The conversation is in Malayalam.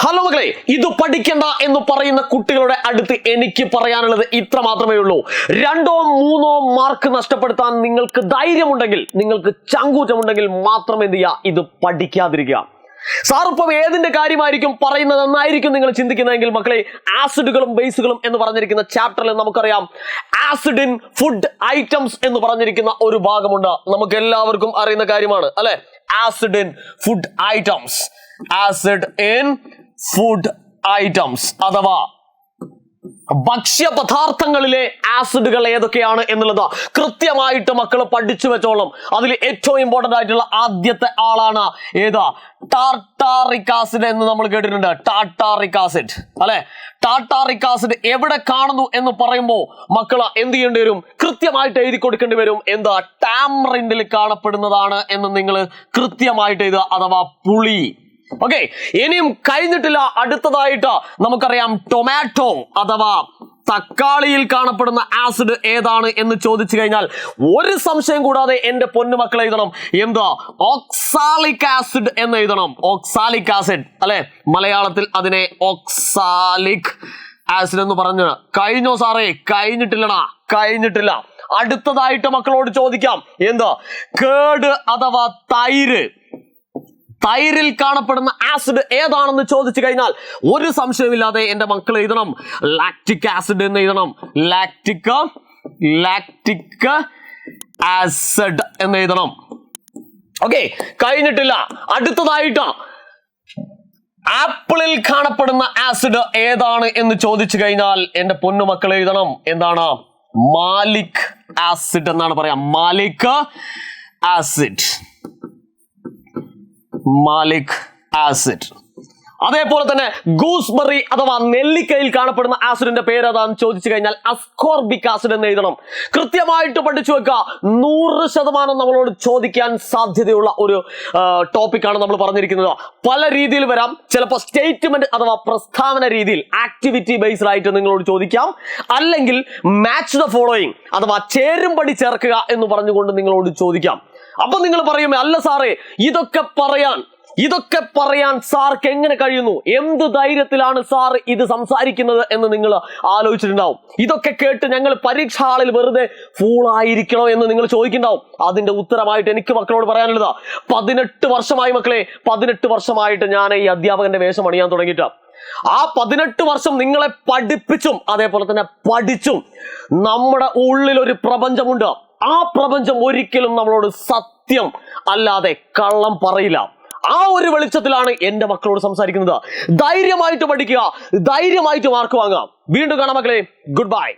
ഹലോ മക്കളെ, ഇത് പഠിക്കണ്ട എന്ന് പറയുന്ന കുട്ടികളുടെ അടുത്ത് എനിക്ക് പറയാനുള്ളത് ഇത്ര മാത്രമേ ഉള്ളൂ. 2 or 3 മാർക്ക് നഷ്ടപ്പെടുത്താൻ നിങ്ങൾക്ക് ധൈര്യമുണ്ടെങ്കിൽ, നിങ്ങൾക്ക് ചങ്കൂറ്റമുണ്ടെങ്കിൽ മാത്രം എന്ത് ചെയ്യുക, ഇത് പഠിക്കാതിരിക്കുക. സാർ ഇപ്പം ഏതിന്റെ കാര്യമായിരിക്കും പറയുന്നത് എന്നായിരിക്കും നിങ്ങൾ ചിന്തിക്കുന്നതെങ്കിൽ മക്കളെ, ആസിഡുകളും ബേസുകളും എന്ന് പറഞ്ഞിരിക്കുന്ന ചാപ്റ്ററിൽ നമുക്കറിയാം ആസിഡ് ഇൻ ഫുഡ് ഐറ്റംസ് എന്ന് പറഞ്ഞിരിക്കുന്ന ഒരു ഭാഗമുണ്ട്. നമുക്ക് എല്ലാവർക്കും അറിയുന്ന കാര്യമാണ് അല്ലെ, acid in food items. Acid in food items അഥവാ ഭക്ഷ്യപദാർത്ഥങ്ങളിലെ ആസിഡുകൾ ഏതൊക്കെയാണ് എന്നുള്ളത് കൃത്യമായിട്ട് മക്കൾ പഠിച്ചു വെച്ചോളും. അതിൽ ഏറ്റവും ഇമ്പോർട്ടന്റ് ആയിട്ടുള്ള ആദ്യത്തെ ആളാണ് ഏതാ, ടാർട്ടാറിക് ആസിഡ് എന്ന് നമ്മൾ കേട്ടിട്ടുണ്ട്. ടാർട്ടാറിക് ആസിഡ് അല്ലെ, ടാർട്ടാറിക് ആസിഡ് എവിടെ കാണുന്നു എന്ന് പറയുമ്പോൾ മക്കൾ എന്ത് ചെയ്യേണ്ടി വരും, കൃത്യമായിട്ട് എഴുതി കൊടുക്കേണ്ടി വരും. എന്താ, ടാമറിൻഡിൽ കാണപ്പെടുന്നതാണ് എന്ന് നിങ്ങൾ കൃത്യമായിട്ട് എഴുതുക, അഥവാ പുളി. ഓക്കെ, ഇനിയും കഴിഞ്ഞിട്ടില്ല. അടുത്തതായിട്ട് നമുക്കറിയാം ടൊമാറ്റോ അഥവാ തക്കാളിയിൽ കാണപ്പെടുന്ന ആസിഡ് ഏതാണ് എന്ന് ചോദിച്ചു കഴിഞ്ഞാൽ ഒരു സംശയം കൂടാതെ എന്റെ പൊന്നുമക്കൾ എഴുതണം. എന്താ, ഓക്സാലിക് ആസിഡ് എന്ന് എഴുതണം. ഓക്സാലിക് ആസിഡ് അല്ലെ, മലയാളത്തിൽ അതിനെ ഓക്സാലിക് ആസിഡ് എന്ന് പറഞ്ഞു. കഴിഞ്ഞോ സാറേ? കഴിഞ്ഞിട്ടില്ലടാ, കഴിഞ്ഞിട്ടില്ല. അടുത്തതായിട്ട് മക്കളോട് ചോദിക്കാം, എന്താ, കേട് അഥവാ തൈര്. തൈരിൽ കാണപ്പെടുന്ന ആസിഡ് ഏതാണെന്ന് ചോദിച്ചു കഴിഞ്ഞാൽ ഒരു സംശയമില്ലാതെ എന്റെ മക്കൾ എഴുതണം, ലാക്റ്റിക് ആസിഡ് എന്ന് എഴുതണം. ലാക്റ്റിക് ആസിഡ് എന്ന് എഴുതണം. ഓക്കെ, കഴിഞ്ഞിട്ടില്ല. അടുത്തതായിട്ട് ആപ്പിളിൽ കാണപ്പെടുന്ന ആസിഡ് ഏതാണ് എന്ന് ചോദിച്ചു കഴിഞ്ഞാൽ എന്റെ പൊന്നുമക്കൾ എഴുതണം, എന്താണ്, മാലിക് ആസിഡ് എന്നാണ് പറയാം. Malic acid, malic acid. അതേപോലെ തന്നെ ഗൂസ്ബെറി അഥവാ നെല്ലിക്കയിൽ കാണപ്പെടുന്ന ആസിഡിന്റെ പേര് ഏതാന്ന് ചോദിച്ചു കഴിഞ്ഞാൽ അസ്കോർബിക് ആസിഡ് എന്ന് എഴുതണം. കൃത്യമായിട്ട് പഠിച്ചു വെക്കുക. 100% നമ്മളോട് ചോദിക്കാൻ സാധ്യതയുള്ള ഒരു ടോപ്പിക്കാണ് നമ്മൾ പറഞ്ഞിരിക്കുന്നത്. പല രീതിയിൽ വരാം. ചിലപ്പോൾ സ്റ്റേറ്റ്മെന്റ് അഥവാ പ്രസ്താവന രീതിയിൽ ആക്ടിവിറ്റി ബേസ്ഡ് ആയിട്ട് നിങ്ങളോട് ചോദിക്കാം, അല്ലെങ്കിൽ മാച്ച് ദ ഫോളോയിങ് അഥവാ ചേരുംപടി ചേർക്കുക എന്ന് പറഞ്ഞുകൊണ്ട് നിങ്ങളോട് ചോദിക്കാം. അപ്പൊ നിങ്ങൾ പറയും, അല്ല സാറേ, ഇതൊക്കെ പറയാൻ സാർക്ക് എങ്ങനെ കഴിയുന്നു, എന്ത് ധൈര്യത്തിലാണ് സാർ ഇത് സംസാരിക്കുന്നത് എന്ന് നിങ്ങൾ ആലോചിച്ചിട്ടുണ്ടാവും. ഇതൊക്കെ കേട്ട് ഞങ്ങൾ പരീക്ഷാ ഹാളിൽ വെറുതെ ഫൂളായിരിക്കണോ എന്ന് നിങ്ങൾ ചോദിക്കുന്നുണ്ടാവും. അതിന്റെ ഉത്തരമായിട്ട് എനിക്ക് മക്കളോട് പറയാനുള്ളത്, 18 വർഷമായി മക്കളെ, 18 വർഷമായിട്ട് ഞാൻ ഈ അധ്യാപകന്റെ വേഷം അണിയാൻ തുടങ്ങിയിട്ട് ആ 18 വർഷം നിങ്ങളെ പഠിപ്പിച്ചും അതേപോലെ തന്നെ പഠിച്ചും നമ്മുടെ ഉള്ളിൽ ഒരു പ്രപഞ്ചമുണ്ട്. ആ പ്രപഞ്ചം ഒരിക്കലും നമ്മളോട് സത്യം അല്ലാതെ കള്ളം പറയില്ല. ആ ഒരു വെളിച്ചത്തിലാണ് എന്റെ മക്കളോട് സംസാരിക്കുന്നത്. ധൈര്യമായിട്ട് പഠിക്കുക, ധൈര്യമായിട്ട് മാർക്ക് വാങ്ങാം. വീണ്ടും കാണാം മക്കളെ, ഗുഡ് ബൈ.